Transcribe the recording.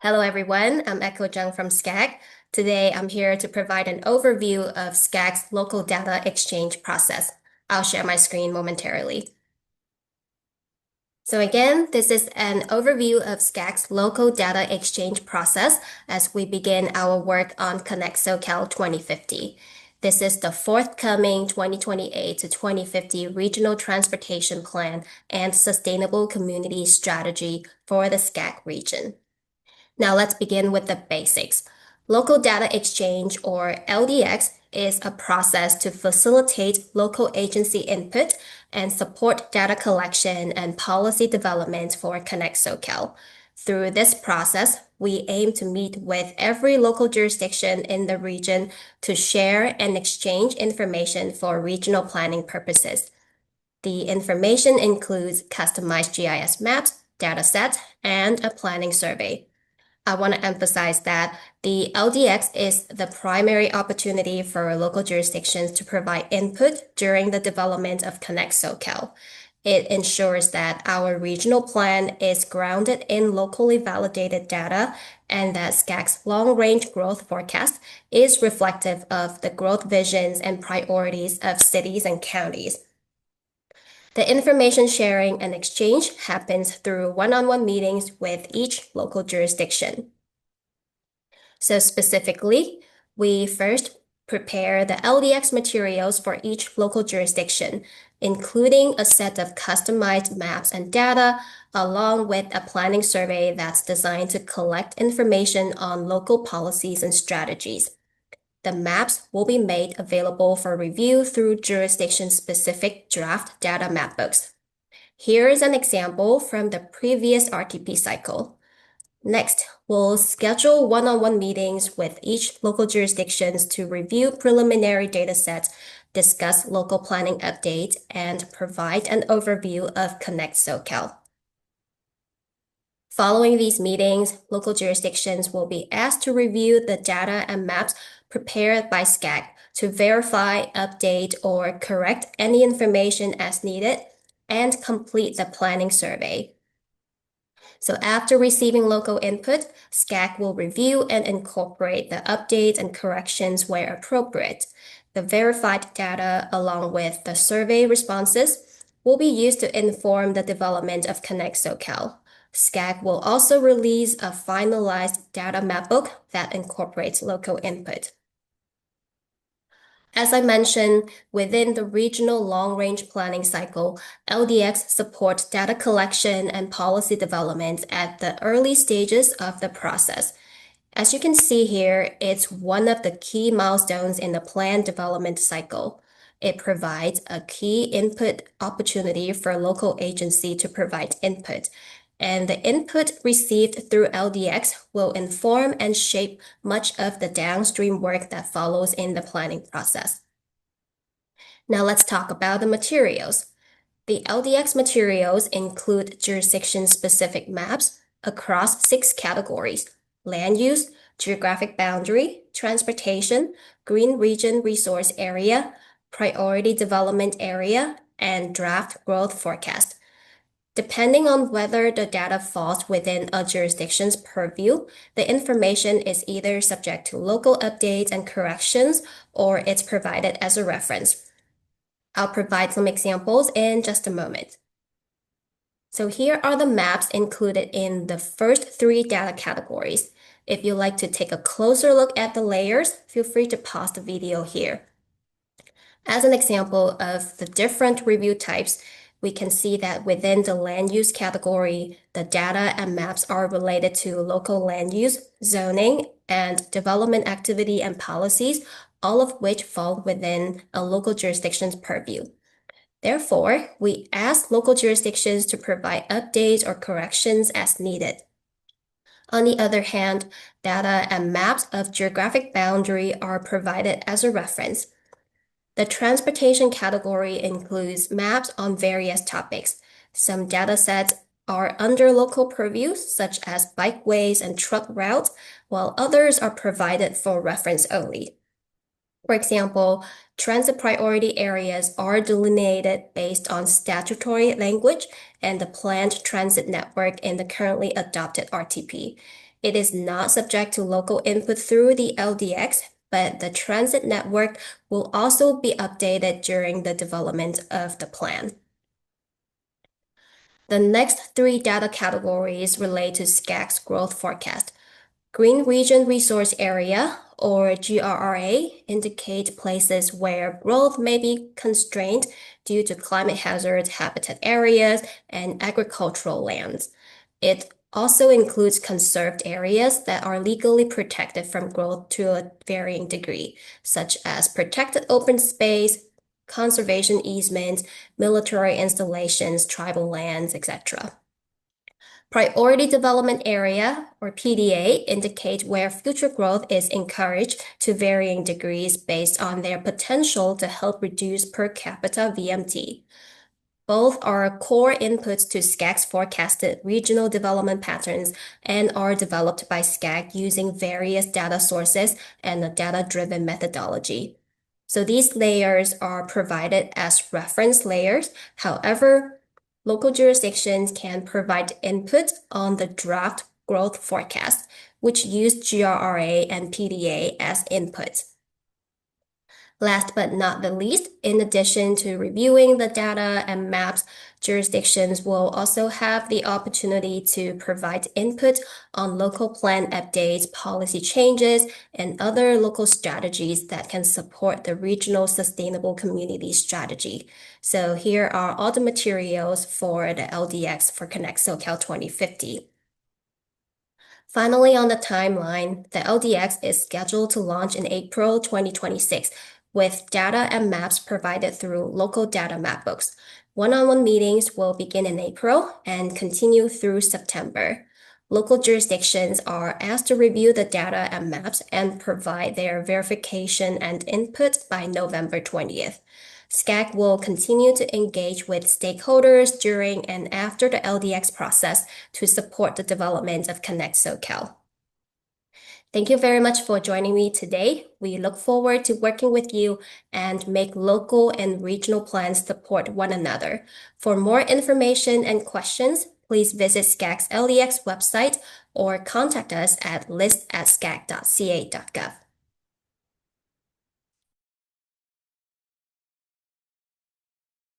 Hello, everyone. I'm Echo Jung from SCAG. Today, I'm here to provide an overview of SCAG's local data exchange process. I'll share my screen momentarily. So again, this is an overview of SCAG's local data exchange process as we begin our work on Connect SoCal 2050. This is the forthcoming 2028 to 2050 Regional Transportation Plan and Sustainable Community Strategy for the SCAG region. Now let's begin with the basics. Local data exchange, or LDX, is a process to facilitate local agency input and support data collection and policy development for Connect SoCal. Through this process, we aim to meet with every local jurisdiction in the region to share and exchange information for regional planning purposes. The information includes customized GIS maps, data sets, and a planning survey. I want to emphasize that the LDX is the primary opportunity for local jurisdictions to provide input during the development of Connect SoCal. It ensures that our regional plan is grounded in locally validated data and that SCAG's long-range growth forecast is reflective of the growth visions and priorities of cities and counties. The information sharing and exchange happens through one-on-one meetings with each local jurisdiction. So specifically, we first prepare the LDX materials for each local jurisdiction, including a set of customized maps and data, along with a planning survey that's designed to collect information on local policies and strategies. The maps will be made available for review through jurisdiction-specific draft data map books. Here is an example from the previous RTP cycle. Next, we'll schedule one-on-one meetings with each local jurisdictions to review preliminary data sets, discuss local planning updates, and provide an overview of Connect SoCal. Following these meetings, local jurisdictions will be asked to review the data and maps prepared by SCAG to verify, update, or correct any information as needed, and complete the planning survey. So after receiving local input, SCAG will review and incorporate the updates and corrections where appropriate. The verified data, along with the survey responses, will be used to inform the development of Connect SoCal. SCAG will also release a finalized data map book that incorporates local input. As I mentioned, within the regional long-range planning cycle, LDX supports data collection and policy development at the early stages of the process. As you can see here, it's one of the key milestones in the plan development cycle. It provides a key input opportunity for local agency to provide input, and the input received through LDX will inform and shape much of the downstream work that follows in the planning process. Now let's talk about the materials. The LDX materials include jurisdiction-specific maps across 6 categories: land use, geographic boundary, transportation, green region resource area, priority development area, and draft growth forecast. Depending on whether the data falls within a jurisdiction's purview, the information is either subject to local updates and corrections, or it's provided as a reference. I'll provide some examples in just a moment. So here are the maps included in the first 3 data categories. If you'd like to take a closer look at the layers, feel free to pause the video here. As an example of the different review types, we can see that within the land use category, the data and maps are related to local land use, zoning, and development activity and policies, all of which fall within a local jurisdiction's purview. Therefore, we ask local jurisdictions to provide updates or corrections as needed. On the other hand, data and maps of geographic boundary are provided as a reference. The transportation category includes maps on various topics. Some data sets are under local purview, such as bikeways and truck routes, while others are provided for reference only. For example, transit priority areas are delineated based on statutory language and the planned transit network in the currently adopted RTP. It is not subject to local input through the LDX, but the transit network will also be updated during the development of the plan. The next three data categories relate to SCAG's growth forecast. Green Region Resource Area, or GRRA, indicate places where growth may be constrained due to climate hazards, habitat areas, and agricultural lands. It also includes conserved areas that are legally protected from growth to a varying degree, such as protected open space, conservation easements, military installations, tribal lands, etc. Priority Development Area, or PDA, indicate where future growth is encouraged to varying degrees based on their potential to help reduce per capita VMT. Both are core inputs to SCAG's forecasted regional development patterns and are developed by SCAG using various data sources and a data-driven methodology. So these layers are provided as reference layers. However, local jurisdictions can provide input on the draft growth forecast, which use GRRA and PDA as inputs. Last but not the least, in addition to reviewing the data and maps, jurisdictions will also have the opportunity to provide input on local plan updates, policy changes, and other local strategies that can support the regional sustainable community strategy. So here are all the materials for the LDX for Connect SoCal 2050. Finally, on the timeline, the LDX is scheduled to launch in April 2026 with data and maps provided through local data mapbooks. One-on-one meetings will begin in April and continue through September. Local jurisdictions are asked to review the data and maps and provide their verification and input by November 20th. SCAG will continue to engage with stakeholders during and after the LDX process to support the development of Connect SoCal. Thank you very much for joining me today. We look forward to working with you and make local and regional plans support one another. For more information and questions, please visit SCAG's LDX website or contact us at list@scag.ca.gov.